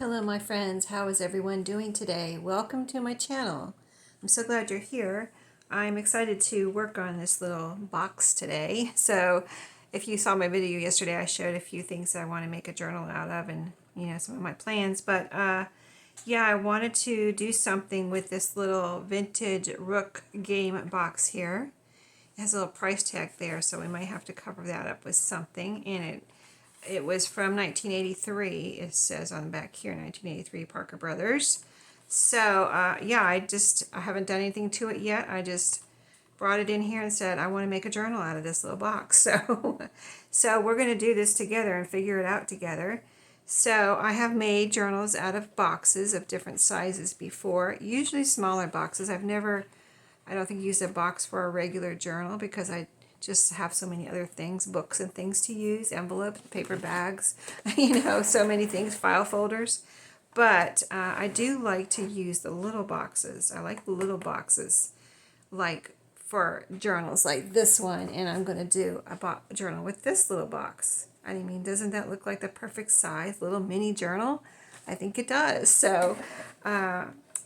Hello my friends, how is everyone doing today? Welcome to my channel. I'm so glad you're here. I'm excited to work on this little box today. So if you saw my video yesterday, I showed a few things that I want to make a journal out of and some of my plans. But yeah, I wanted to do something with this little vintage Rook game box here. It has a little price tag there, so we might have to cover that up with something. And it was from 1983. It says on the back here, 1983 Parker Brothers. So yeah, I haven't done anything to it yet. I just brought it in here and said I want to make a journal out of this little box. So we're going to do this together and figure it out together. So I have made journals out of boxes of different sizes before, usually smaller boxes. I don't think used a box for a regular journal because I just have so many other things, books and things to use, envelopes, paper bags, so many things, file folders. But I do like to use the little boxes. I like the little boxes, like for journals like this one, and I'm going to do a journal with this little box. I mean, doesn't that look like the perfect size little mini journal? I think it does. So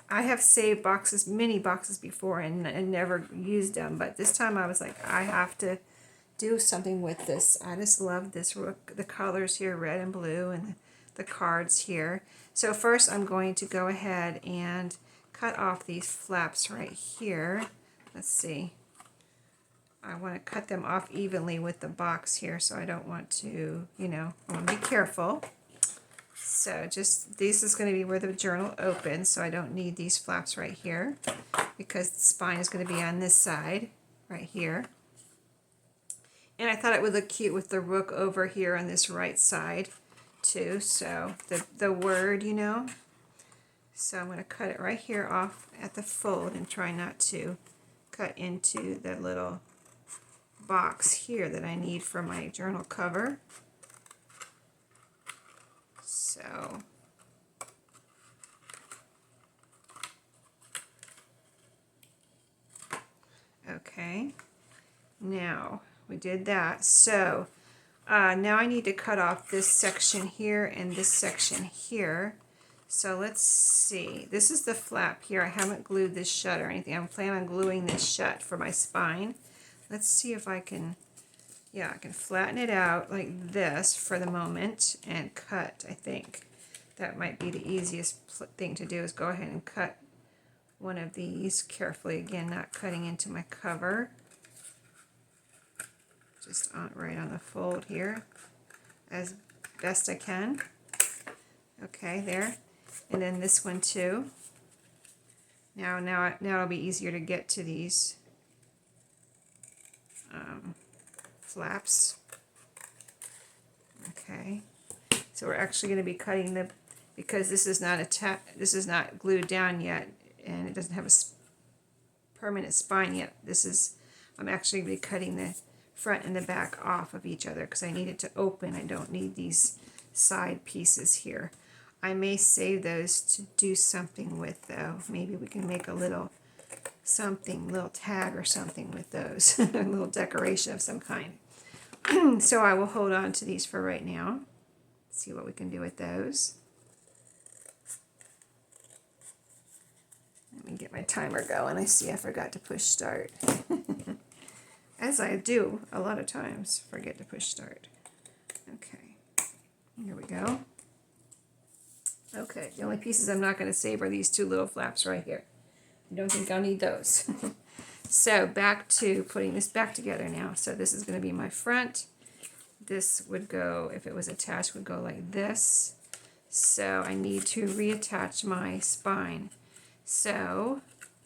I have saved boxes, mini boxes before and never used them, but this time I was like, I have to do something with this. I just love this Rook, the colors here, red and blue, and the cards here. So first I'm going to go ahead and cut off these flaps right here. Let's see. I want to cut them off evenly with the box here, so I don't want to, I want to be careful. So this is going to be where the journal opens, so I don't need these flaps right here because the spine is going to be on this side right here. And I thought it would look cute with the Rook over here on this right side too, so the word, So I'm going to cut it right here off at the fold and try not to cut into the little box here that I need for my journal cover. So okay, now we did that. So now I need to cut off this section here and this section here. So let's see. This is the flap here. I haven't glued this shut or anything. I'm planning on gluing this shut for my spine. Let's see if I can, yeah, I can flatten it out like this for the moment and cut. I think that might be the easiest thing to do is go ahead and cut one of these carefully. Again, not cutting into my cover. Just right on the fold here as best I can. Okay, there. And then this one too. Now it'll be easier to get to these flaps. Okay, so we're actually going to be cutting because this is not glued down yet, and it doesn't have a permanent spine yet. I'm actually going to be cutting the front and the back off of each other because I need it to open. I don't need these side pieces here. I may save those to do something with, though. Maybe we can make a little tag or something with those, a little decoration of some kind. So I will hold on to these for right now. See what we can do with those. Let me get my timer going. I see I forgot to push start. As I do a lot of times, forget to push start. Okay, here we go. Okay, the only pieces I'm not going to save are these two little flaps right here. I don't think I'll need those. So back to putting this back together now. So this is going to be my front. This would go, if it was attached, would go like this. So I need to reattach my spine. So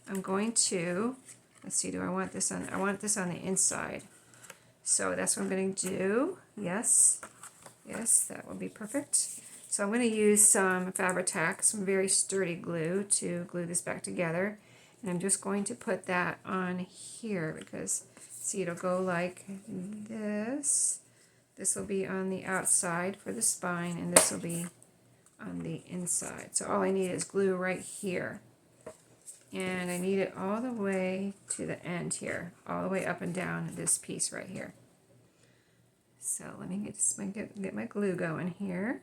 I'm going to, let's see, I want this on the inside. So that's what I'm going to do. Yes, that will be perfect. So I'm going to use some Fabri-Tac, some very sturdy glue to glue this back together. And I'm just going to put that on here because, see, it'll go like this. This will be on the outside for the spine, and this will be on the inside. So all I need is glue right here. And I need it all the way to the end here, all the way up and down this piece right here. So let me get my glue going here.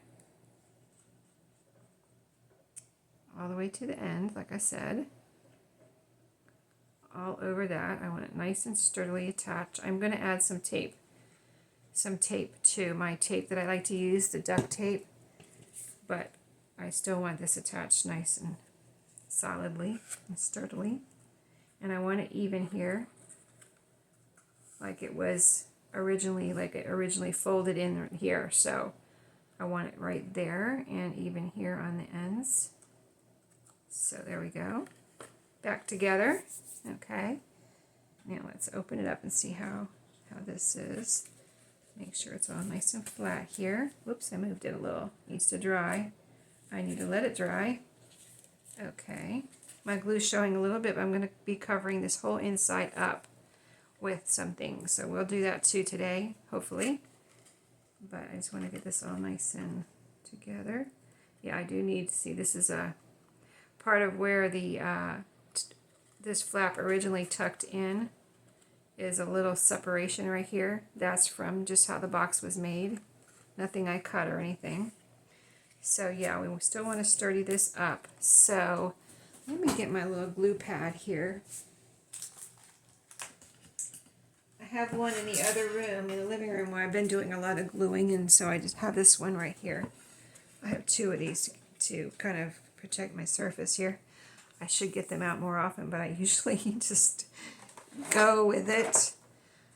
all the way to the end, like I said. All over that. I want it nice and sturdily attached. I'm going to add some tape to my tape that I like to use, the duct tape, but I still want this attached nice and solidly and sturdily. And I want it even here, like it was originally, like it originally folded in here. So I want it right there and even here on the ends. So there we go. Back together. Okay. Now let's open it up and see how this is. Make sure it's all nice and flat here. Whoops, I moved it a little. Needs to dry. I need to let it dry. Okay. My glue's showing a little bit, but I'm going to be covering this whole inside up with something. So we'll do that too today, hopefully. But I just want to get this all nice and together. Yeah, I do need to see, this is a part of where the this flap originally tucked in is a little separation right here. That's from just how the box was made. Nothing I cut or anything. So yeah, we still want to sturdy this up. So let me get my little glue pad here. I have one in the other room, in the living room, where I've been doing a lot of gluing, and so I just have this one right here. I have two of these to kind of protect my surface here. I should get them out more often, but I usually just go with it.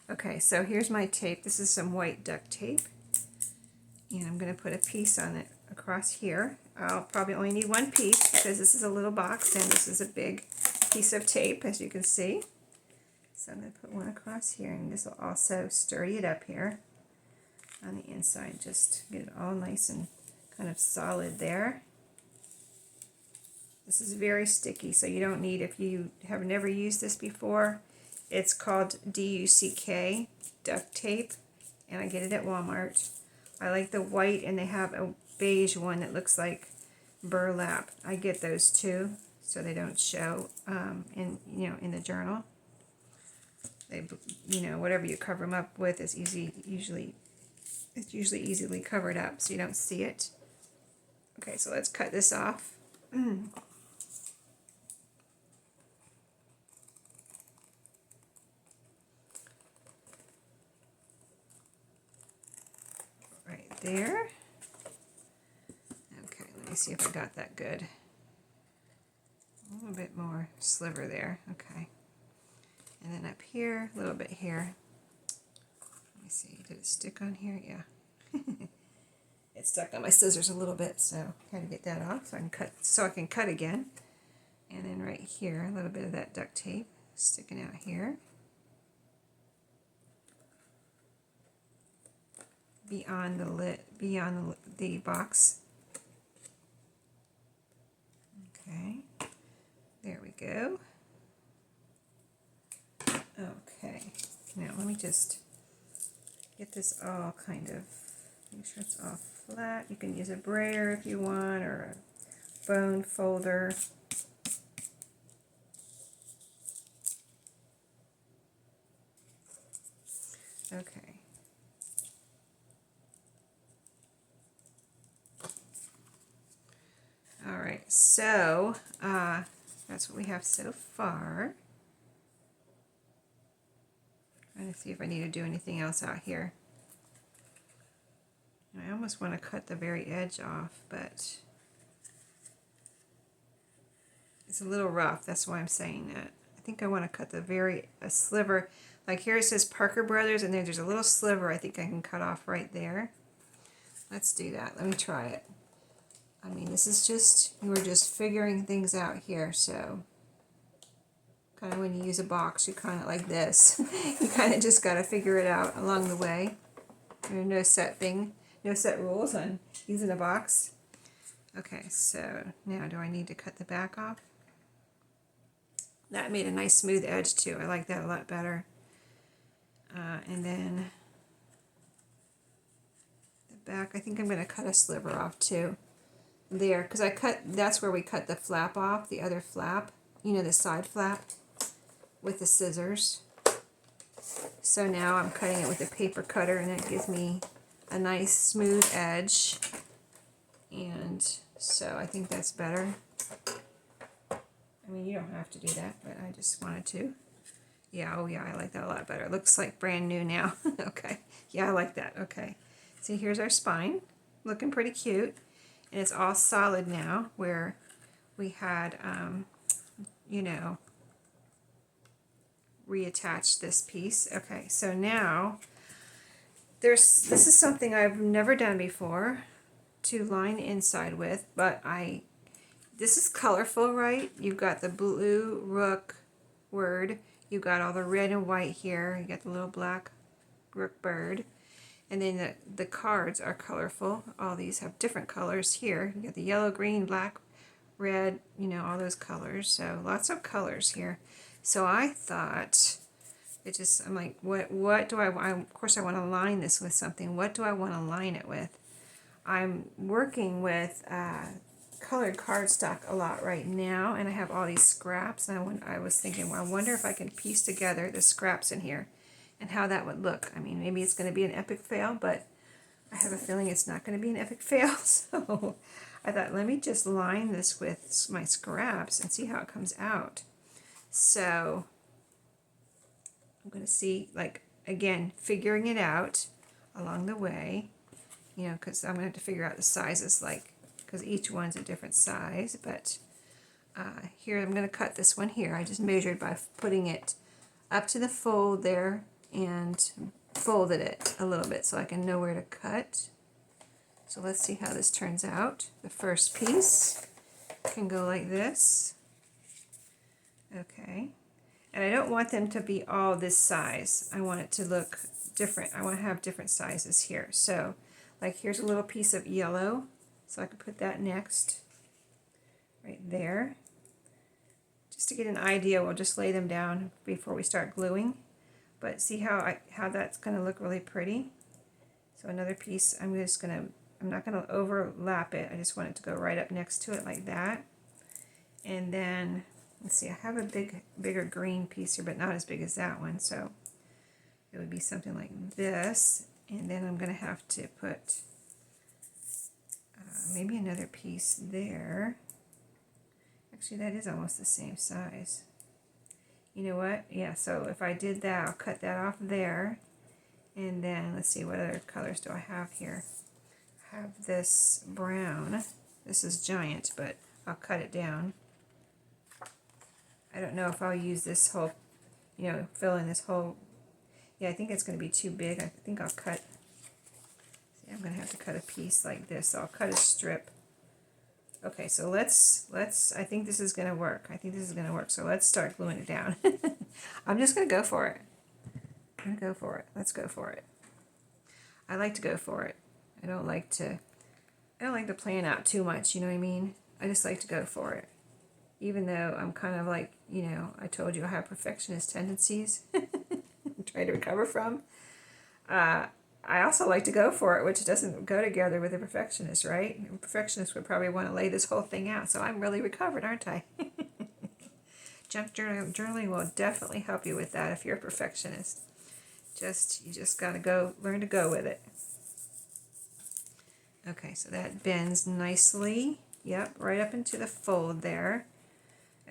Okay, so here's my tape. This is some white duct tape, and I'm going to put a piece on it across here. I'll probably only need one piece because this is a little box and this is a big piece of tape, as you can see. So I'm going to put one across here, and this will also sturdy it up here on the inside. Just get it all nice and kind of solid there. This is very sticky, so you don't need, if you have never used this before, it's called DUCK, duct tape, and I get it at Walmart. I like the white, and they have a beige one that looks like burlap. I get those too, so they don't show in the journal. They, whatever you cover them up with is usually easily covered up, so you don't see it. Okay, so let's cut this off. Right there. Okay, let me see if I got that good. A little bit more sliver there. Okay. And then up here, a little bit here. Let me see, did it stick on here? Yeah. It stuck on my scissors a little bit, so I had to get that off so I can cut again. And then right here, a little bit of that duct tape sticking out here. Beyond the lid, beyond the box. Okay, there we go. Okay, now let me just get this all kind of, make sure it's all flat. You can use a brayer if you want, or a bone folder. Okay. All right, so that's what we have so far. Trying to see if I need to do anything else out here. I almost want to cut the very edge off, but it's a little rough. That's why I'm saying that. I think I want to cut a sliver. Like here it says Parker Brothers, and there's a little sliver I think I can cut off right there. Let's do that. Let me try it. I mean, this is just, we're just figuring things out here, so kind of when you use a box, you kind of like this. You kind of just got to figure it out along the way. There's no set rules on using a box. Okay, so now do I need to cut the back off? That made a nice smooth edge too. I like that a lot better. And then the back, I think I'm going to cut a sliver off too. There, because that's where we cut the flap off, the other flap, the side flap, with the scissors. So now I'm cutting it with a paper cutter, and that gives me a nice smooth edge. And so I think that's better. I mean, you don't have to do that, but I just wanted to. Yeah, oh yeah, I like that a lot better. It looks like brand new now. Okay, yeah, I like that. Okay, see, here's our spine, looking pretty cute, and it's all solid now, where we had, you know, reattached this piece. Okay, so now this is something I've never done before to line inside with, but this is colorful, right? You've got the blue rook word, you've got all the red and white here, you got the little black rook bird, and then the cards are colorful. All these have different colors here. You got the yellow, green, black, red, you know, all those colors. So lots of colors here. So I thought, I'm like, what do I want? Of course I want to line this with something. What do I want to line it with? I'm working with colored cardstock a lot right now, and I have all these scraps, and I was thinking, well, I wonder if I can piece together the scraps in here and how that would look. I mean, maybe it's going to be an epic fail, but I have a feeling it's not going to be an epic fail. So I thought, let me just line this with my scraps and see how it comes out. So I'm going to see, like, again, figuring it out along the way, you know, because I'm going to have to figure out the sizes, like, because each one's a different size. But here, I'm going to cut this one here. I just measured by putting it up to the fold there and folded it a little bit so I can know where to cut. So let's see how this turns out. The first piece can go like this. Okay. And I don't want them to be all this size. I want it to look different. I want to have different sizes here. So, like, here's a little piece of yellow. So I can put that next, right there. Just to get an idea, we'll just lay them down before we start gluing. But see how that's going to look really pretty. So another piece, I'm not going to overlap it. I just want it to go right up next to it like that. And then, let's see, I have a bigger green piece here, but not as big as that one. So it would be something like this. And then I'm going to have to put maybe another piece there. Actually, that is almost the same size. You know what? Yeah, so if I did that, I'll cut that off there. And then, let's see, what other colors do I have here? I have this brown. This is giant, but I'll cut it down. I don't know if I'll use this whole, you know, fill in this whole, yeah, I think it's going to be too big. I think I'll cut, see, I'm going to have to cut a piece like this. So I'll cut a strip. Okay, so let's, I think this is going to work. I think this is going to work. So let's start gluing it down. I'm just going to go for it. I'm going to go for it. Let's go for it. I like to go for it. I don't like to plan out too much, you know what I mean? I just like to go for it. Even though I'm kind of like, you know, I told you I have perfectionist tendencies. I'm trying to recover from. I also like to go for it, which doesn't go together with a perfectionist, right? A perfectionist would probably want to lay this whole thing out. So I'm really recovered, aren't I? Junk journaling will definitely help you with that if you're a perfectionist. You just got to learn to go with it. Okay, so that bends nicely. Yep, right up into the fold there.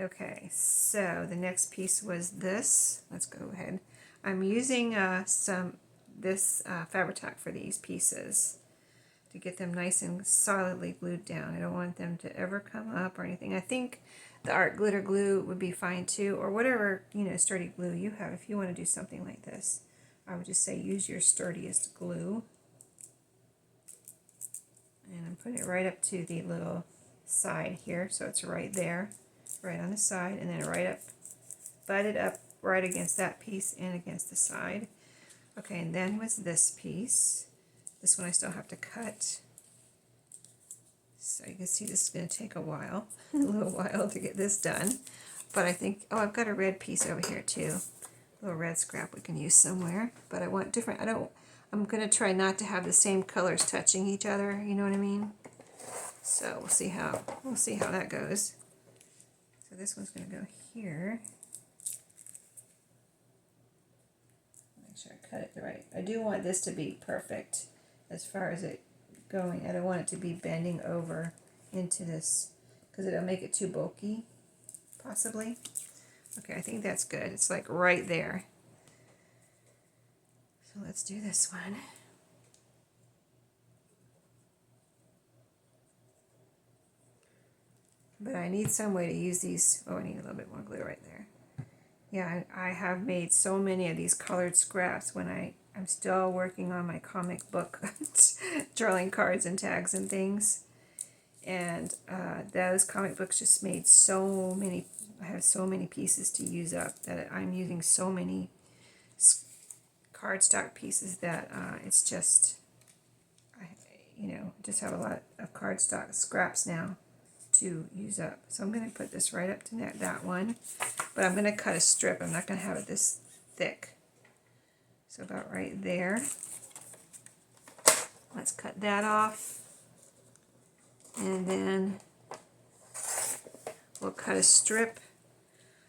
Okay, so the next piece was this. Let's go ahead. I'm using this Fabri-Tac for these pieces to get them nice and solidly glued down. I don't want them to ever come up or anything. I think the art glitter glue would be fine too, or whatever, you know, sturdy glue you have. If you want to do something like this, I would just say use your sturdiest glue. And I'm putting it right up to the little side here, so it's right there, right on the side, and then right up, butt it up right against that piece and against the side. Okay, and then with this piece, this one I still have to cut. So you can see this is going to take a while, a little while to get this done. But I think, oh, I've got a red piece over here too. A little red scrap we can use somewhere. But I want different, I'm going to try not to have the same colors touching each other, you know what I mean? So we'll see how that goes. So this one's going to go here. Make sure I cut it right. I do want this to be perfect as far as it going. I don't want it to be bending over into this because it'll make it too bulky. possibly. Okay, I think that's good. It's like right there. So let's do this one. But I need some way to use these. Oh, I need a little bit more glue right there. Yeah, I have made so many of these colored scraps when I'm still working on my comic book drawing cards and tags and things. And those comic books just made so many, I have so many pieces to use up that I'm using so many cardstock pieces that it's just, just have a lot of cardstock scraps now to use up. So I'm going to put this right up to that one, but I'm going to cut a strip. I'm not going to have it this thick. So about right there. Let's cut that off. And then we'll cut a strip.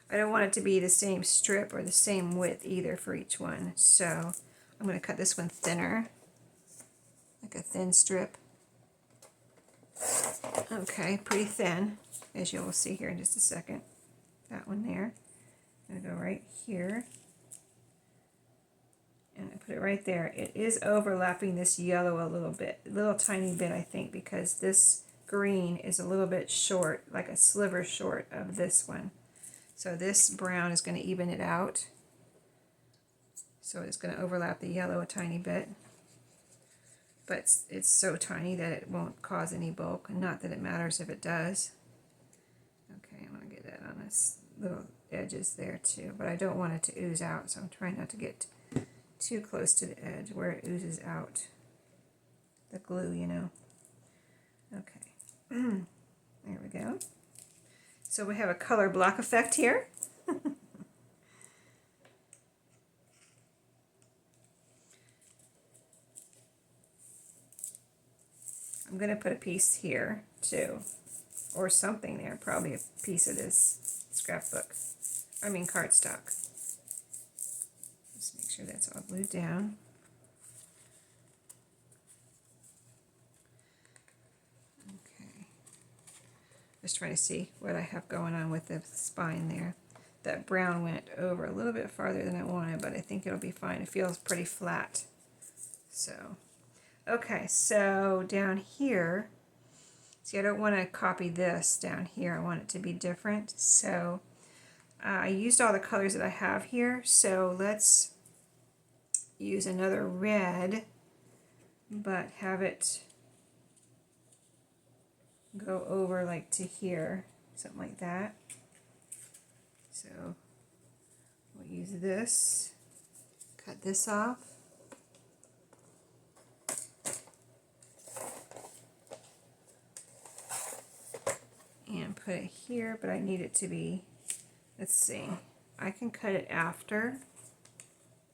I don't want it to be the same strip or the same width either for each one. So I'm going to cut this one thinner, like a thin strip. Okay, pretty thin, as you will see here in just a second. That one there. I'm going to go right here. And I put it right there. It is overlapping this yellow a little bit, a little tiny bit, I think, because this green is a little bit short, like a sliver short of this one. So this brown is going to even it out. So it's going to overlap the yellow a tiny bit. But it's so tiny that it won't cause any bulk. Not that it matters if it does. Okay, I'm going to get that on this little edges there too. But I don't want it to ooze out, so I'm trying not to get too close to the edge where it oozes out. The glue, you know. Okay. There we go. So we have a color block effect here. I'm going to put a piece here too, or something there, probably a piece of this scrapbook, cardstock. Just make sure that's all glued down. Okay. Just trying to see what I have going on with the spine there. That brown went over a little bit farther than I wanted, but I think it'll be fine. It feels pretty flat. So. Okay, so down here, see, I don't want to copy this down here. I want it to be different. So I used all the colors that I have here. So let's use another red, but have it go over like to here, something like that. So we'll use this, cut this off. And put it here, but I need it to be, let's see, I can cut it after,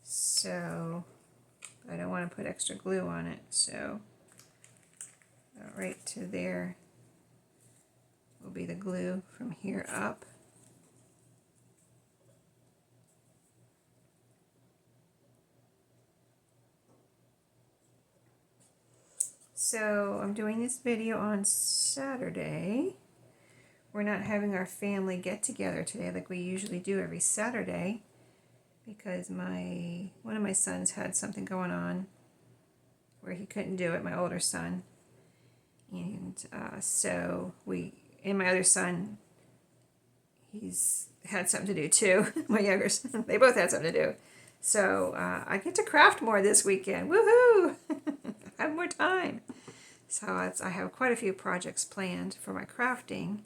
so I don't want to put extra glue on it, so right to there will be the glue from here up. So I'm doing this video on Saturday. We're not having our family get together today like we usually do every Saturday because one of my sons had something going on where he couldn't do it, my older son. And so and my other son, he's had something to do too. My younger son, they both had something to do. So I get to craft more this weekend. Woohoo! I have more time. So I have quite a few projects planned for my crafting.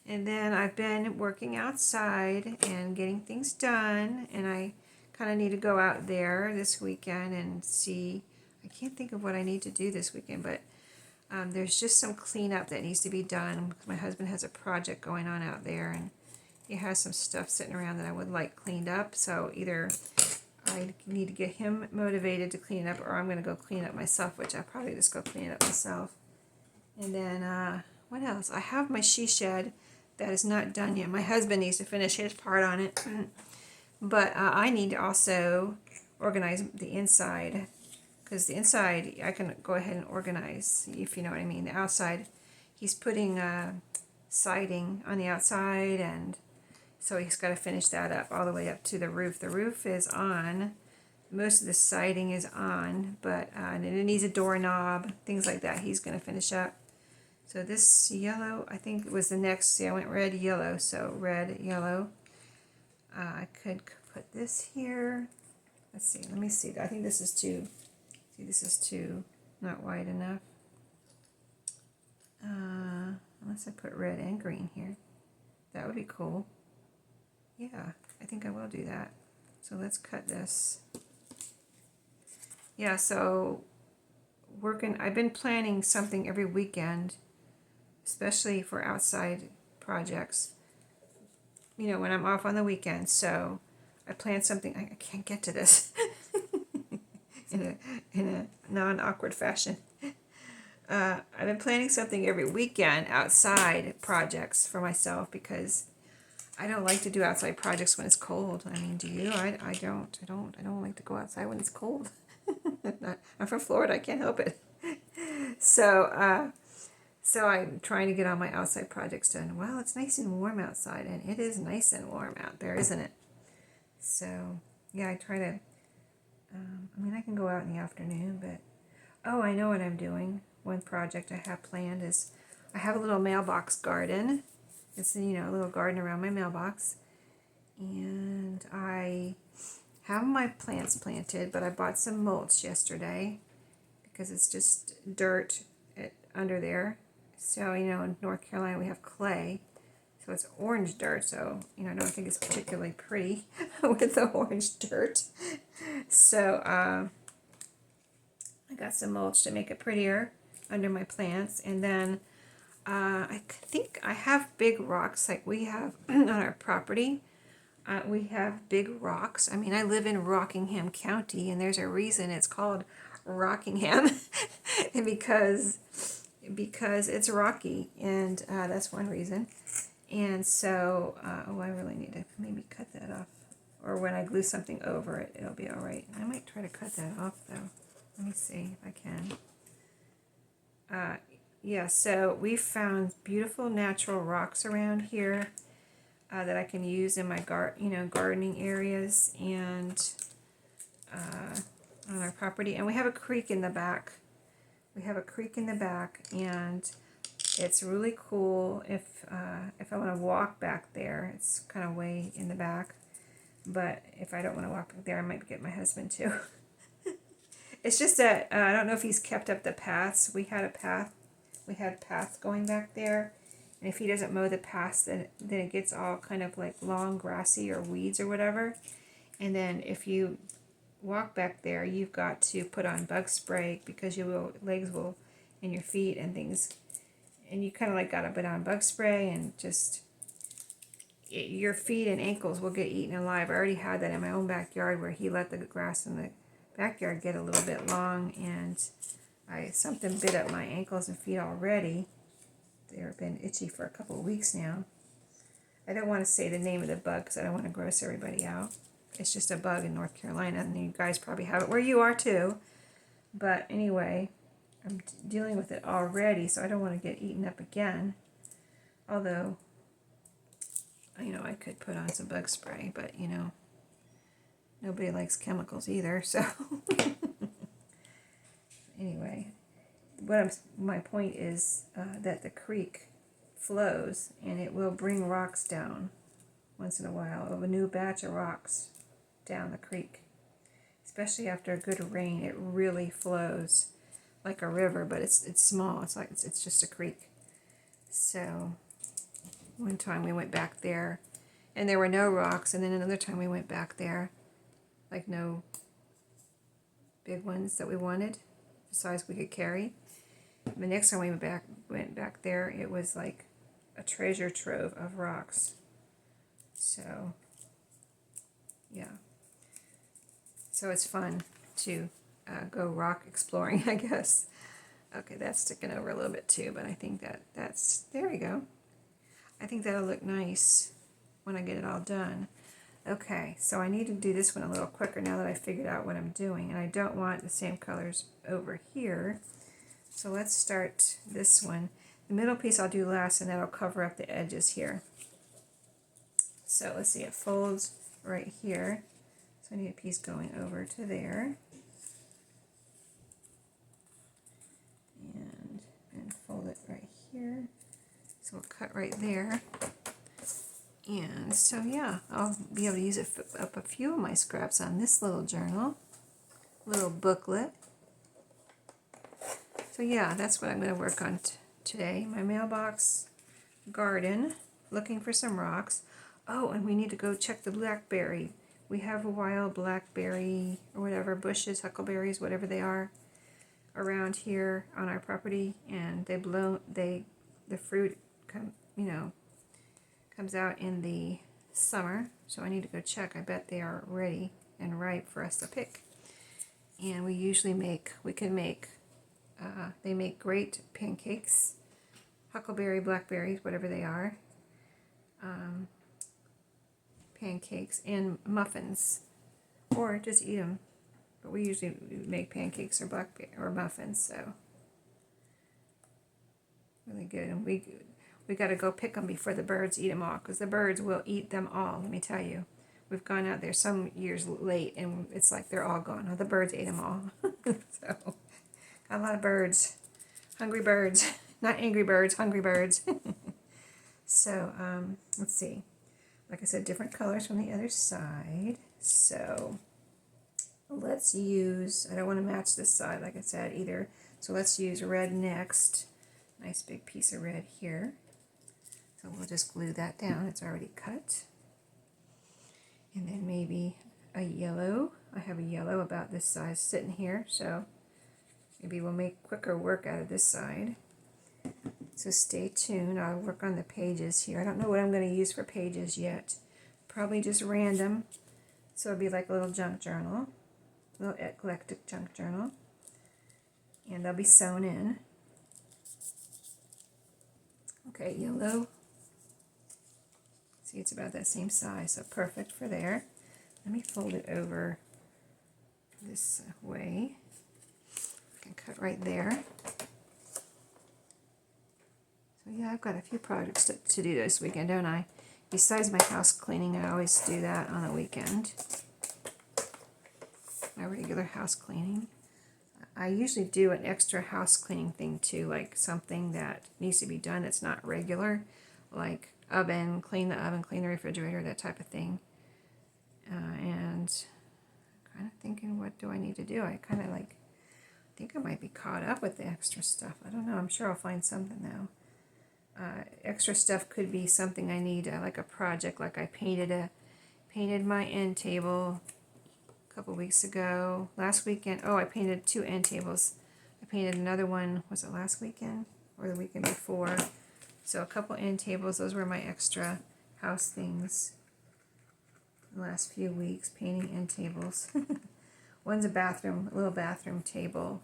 And then I've been working outside and getting things done, and I kind of need to go out there this weekend and see. I can't think of what I need to do this weekend, but there's just some cleanup that needs to be done. My husband has a project going on out there, and he has some stuff sitting around that I would like cleaned up. So either I need to get him motivated to clean it up, or I'm going to go clean it up myself, which I'll probably just go clean it up myself. And then what else? I have my she shed that is not done yet. My husband needs to finish his part on it, but I need to also organize the inside, because the inside I can go ahead and organize, if you know what I mean. The outside, he's putting siding on the outside and So he's got to finish that up all the way up to the roof. The roof is on. Most of the siding is on, but and it needs a doorknob, things like that. He's going to finish up. So this yellow, I think was the next. See, I went red, yellow. So red, yellow. I could put this here. Let's see. Let me see. I think this is too. See, this is too not wide enough. Unless I put red and green here, that would be cool. Yeah, I think I will do that. So let's cut this. Yeah, so I've been planning something every weekend, especially for outside projects, you know, when I'm off on the weekend. So I plan something. I can't get to this in a non-awkward fashion. I've been planning something every weekend, outside projects for myself, because I don't like to do outside projects when it's cold. I mean, do you? I don't like to go outside when it's cold. I'm from Florida. I can't help it. So I'm trying to get all my outside projects done. Well, it's nice and warm outside, and it is nice and warm out there, isn't it? So yeah, I try to. I mean, I can go out in the afternoon, but oh, I know what I'm doing. One project I have planned is I have a little mailbox garden. It's, you know, a little garden around my mailbox, and I have my plants planted, but I bought some mulch yesterday because it's just dirt under there. So, you know, in North Carolina we have clay, so it's orange dirt, so, you know, I don't think it's particularly pretty with the orange dirt. So I got some mulch to make it prettier under my plants, and then I think I have big rocks like we have on our property. We have big rocks. I mean, I live in Rockingham County, and there's a reason it's called Rockingham, and because it's rocky, and that's one reason. And so, oh, I really need to maybe cut that off, or when I glue something over it, it'll be all right. I might try to cut that off though. Let me see if I can. Yeah, so we found beautiful natural rocks around here that I can use in my gardening areas and on our property. And we have a creek in the back. And it's really cool if I want to walk back there. It's kind of way in the back, but if I don't want to walk back there, I might get my husband to. It's just that I don't know if he's kept up the paths. We had paths going back there, and if he doesn't mow the paths, then it gets all kind of like long grassy or weeds or whatever. And then if you walk back there, you've got to put on bug spray because legs will, and your feet and things, and you kind of like got to put on bug spray, and just your feet and ankles will get eaten alive. I already had that in my own backyard where he let the grass in the backyard get a little bit long, and something bit up my ankles and feet already. They've been itchy for a couple of weeks now. I don't want to say the name of the bug because I don't want to gross everybody out. It's just a bug in North Carolina, and you guys probably have it where you are too. But anyway, I'm dealing with it already, so I don't want to get eaten up again. Although, you know, I could put on some bug spray, but, you know, nobody likes chemicals either, so... Anyway, my point is that the creek flows, and it will bring rocks down once in a while, of a new batch of rocks down the creek. Especially after a good rain, it really flows like a river, but it's small. It's just a creek. So one time we went back there, and there were no rocks, and then another time we went back there, like no big ones that we wanted, the size we could carry. The next time we went back there, it was like a treasure trove of rocks. So, yeah. So it's fun to go rock exploring, I guess. Okay, that's sticking over a little bit too, but I think there we go. I think that'll look nice when I get it all done. Okay, so I need to do this one a little quicker now that I figured out what I'm doing, and I don't want the same colors over here. So let's start this one. The middle piece I'll do last, and that'll cover up the edges here. So let's see, it folds right here. So I need a piece going over to there. And fold it right here. So we'll cut right there. And so yeah, I'll be able to use it up a few of my scraps on this little journal, little booklet. So yeah, that's what I'm going to work on today. My mailbox garden, looking for some rocks. Oh, and we need to go check the blackberry. We have a wild blackberry or whatever, bushes, huckleberries, whatever they are, around here on our property, and the fruit comes out in the summer, so I need to go check. I bet they are ready and ripe for us to pick. And they make great pancakes, huckleberry, blackberries, whatever they are, pancakes and muffins, or just eat them. But we usually make pancakes or blackberry or muffins, so really good. And we got to go pick them before the birds eat them all, because the birds will eat them all. Let me tell you, we've gone out there some years late, and it's like they're all gone. Oh, the birds ate them all. So got a lot of birds, hungry birds, not angry birds, hungry birds. So let's see. Like I said, different colors from the other side. So let's use, I don't want to match this side, like I said, either. So let's use red next. Nice big piece of red here. So we'll just glue that down. It's already cut. And then maybe a yellow. I have a yellow about this size sitting here, so maybe we'll make quicker work out of this side. So stay tuned. I'll work on the pages here. I don't know what I'm going to use for pages yet. Probably just random. So it'll be like a little junk journal, a little eclectic junk journal. And they'll be sewn in. Okay, yellow. See, it's about that same size, so perfect for there. Let me fold it over this way. I can cut right there. So yeah, I've got a few projects to do this weekend, don't I? Besides my house cleaning, I always do that on the weekend. My regular house cleaning. I usually do an extra house cleaning thing too, like something that needs to be done that's not regular, like clean the refrigerator, that type of thing. And I'm kind of thinking, what do I need to do? I think I might be caught up with the extra stuff. I don't know. I'm sure I'll find something though. Extra stuff could be something I need, like a project, like I painted my end table a couple weeks ago. Last weekend, I painted 2 end tables. I painted another one, was it last weekend or the weekend before? So a couple end tables, those were my extra house things the last few weeks, painting end tables. One's a little bathroom table,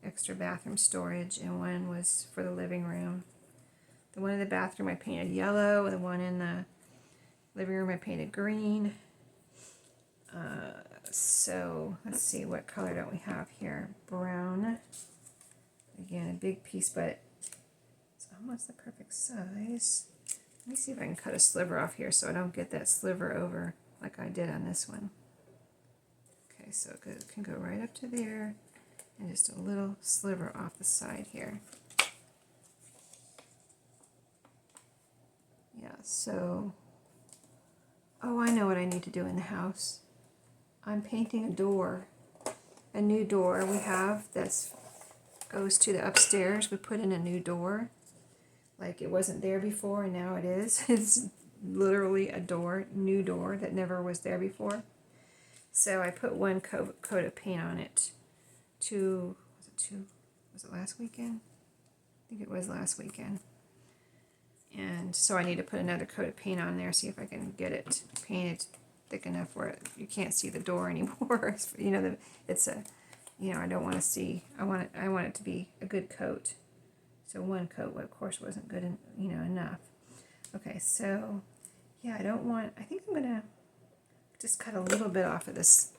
extra bathroom storage, and one was for the living room. The one in the bathroom I painted yellow, and the one in the living room I painted green. So let's see, what color don't we have here? Brown. Again, a big piece, but it's almost the perfect size. Let me see if I can cut a sliver off here so I don't get that sliver over like I did on this one. Okay, so it can go right up to there, and just a little sliver off the side here. Yeah, so, I know what I need to do in the house. I'm painting a new door we have that goes to the upstairs. We put in a new door, like it wasn't there before, and now it is. It's literally a new door that never was there before. So I put one coat of paint on it. Was it last weekend? I think it was last weekend. And so I need to put another coat of paint on there, see if I can get it painted thick enough where you can't see the door anymore. I don't want to see. I want it to be a good coat. So one coat, of course, wasn't good, enough. Okay, so yeah, I think I'm gonna just cut a little bit off of this,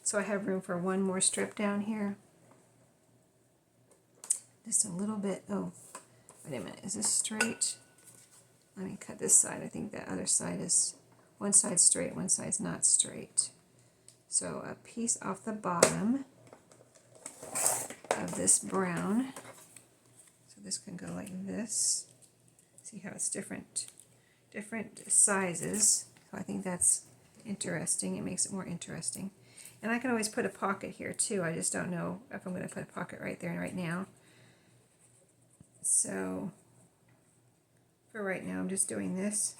so I have room for one more strip down here. Just a little bit. Oh, wait a minute, is this straight? let me cut this side. I think that other side is, one side's straight, one side's not straight. So a piece off the bottom of this brown. So this can go like this. See how it's different sizes. So I think that's interesting. It makes it more interesting. And I can always put a pocket here too. I just don't know if I'm going to put a pocket right there and right now. So for right now, I'm just doing this.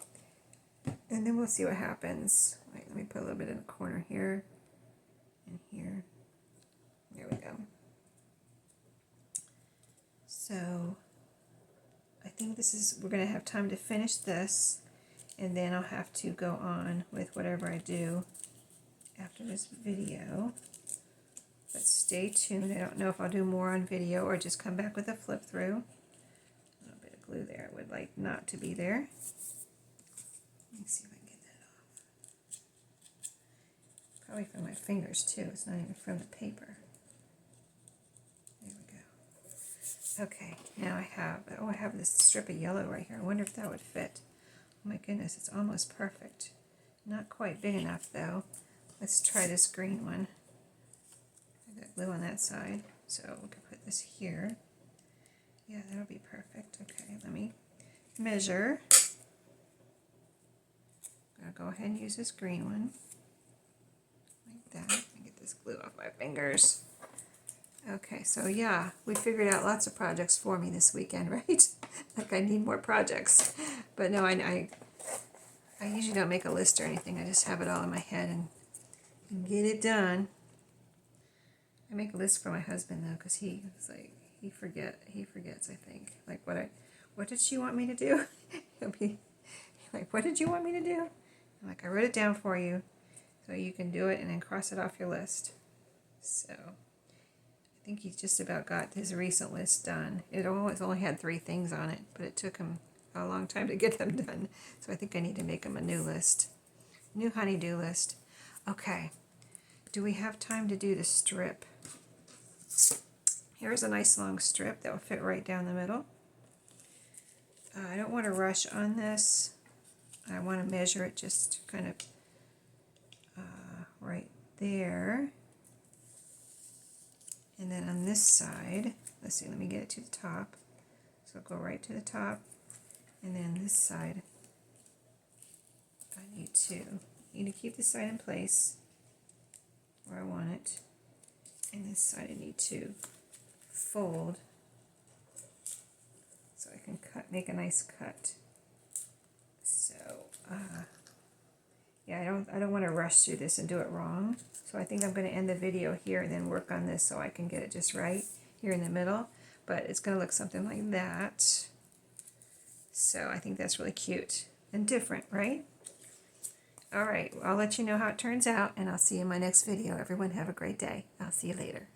And then we'll see what happens. Wait, let me put a little bit in the corner here and here. There we go. So I think this is, we're going to have time to finish this, and then I'll have to go on with whatever I do after this video. But stay tuned. I don't know if I'll do more on video or just come back with a flip through. A little bit of glue there. I would like not to be there. Let me see if I can get that off. Probably from my fingers too. It's not even from the paper. There we go. Okay, now I have this strip of yellow right here. I wonder if that would fit. Oh my goodness, it's almost perfect. Not quite big enough though. Let's try this green one. I got glue on that side, so we can put this here. Yeah, that'll be perfect. Okay, let me measure. I'm gonna go ahead and use this green one. Like that. Let me get this glue off my fingers. Okay, so yeah, we figured out lots of projects for me this weekend, right? Like I need more projects. But no, I usually don't make a list or anything. I just have it all in my head and get it done. I make a list for my husband though, because he forgets, I think. Like what did she want me to do? He'll be like, what did you want me to do? I'm like, I wrote it down for you so you can do it and then cross it off your list. So I think he's just about got his recent list done. It always only had 3 things on it, but it took him a long time to get them done. So I think I need to make him a new list. New honey-do list. Okay. Do we have time to do the strip? Here's a nice long strip that will fit right down the middle. I don't want to rush on this. I want to measure it just kind of right there. And then on this side, let's see, let me get it to the top. So I'll go right to the top. And then this side, I need to keep this side in place where I want it. And this side I need to fold so I can make a nice cut. So yeah, I don't want to rush through this and do it wrong. So I think I'm going to end the video here and then work on this so I can get it just right here in the middle. But it's going to look something like that. So I think that's really cute and different, right? All right, I'll let you know how it turns out, and I'll see you in my next video. Everyone have a great day. I'll see you later.